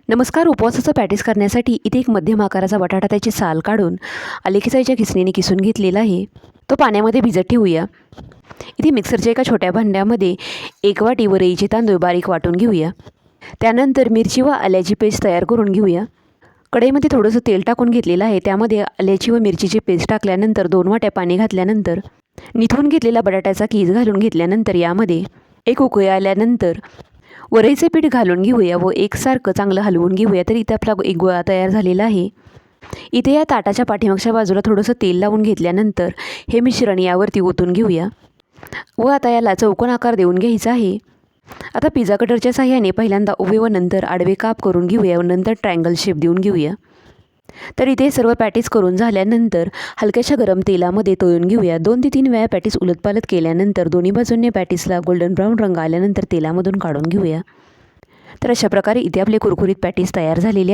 नमस्कार. उपवासाचं पॅटीस करण्यासाठी इथे एक मध्यम आकाराचा बटाटा त्याची साल काढून आलेखीसाईच्या खिसणीने किसून घेतलेला आहे. तो पाण्यामध्ये भिजत ठेवूया. इथे मिक्सरच्या एका छोट्या भांड्यामध्ये 1 वाटी वरईचे तांदूळ बारीक वाटून घेऊया. त्यानंतर मिरची व आल्याची पेस्ट तयार करून घेऊया. कढईमध्ये थोडंसं तेल टाकून घेतलेलं आहे. त्यामध्ये आल्याची व मिरचीची पेस्ट टाकल्यानंतर 2 वाट्या पाणी घातल्यानंतर निथळून घेतलेला बटाट्याचा कीस घालून घेतल्यानंतर यामध्ये एक उकळी आल्यानंतर वरईचे पीठ घालून घेऊया व एकसारखं चांगलं हलवून घेऊया. तर इथे आपला एक गोळा तयार झालेला आहे. इथे या ताटाच्या पाठीमागच्या बाजूला थोडंसं तेल लावून घेतल्यानंतर हे मिश्रण यावरती ओतून घेऊया व आता याला चौकोन आकार देऊन घ्यायचा आहे. आता पिझ्झा कटरच्या साह्याने पहिल्यांदा उभे व नंतर आडवे काप करून घेऊया व नंतर ट्रायंगल शेप देऊन घेऊया. तर इथे सर्व पॅटीस करून झाल्यानंतर हलक्याशा गरम तेलामध्ये तळून घेऊया. 2 ते 3 वेळा पॅटीस उलटपालट केल्यानंतर दोन्ही बाजूंनी पॅटीसला गोल्डन ब्राऊन रंग आल्यानंतर तेलामधून काढून घेऊया. तर अशा प्रकारे इथे आपले कुरकुरीत पॅटीस तयार झालेले आहे.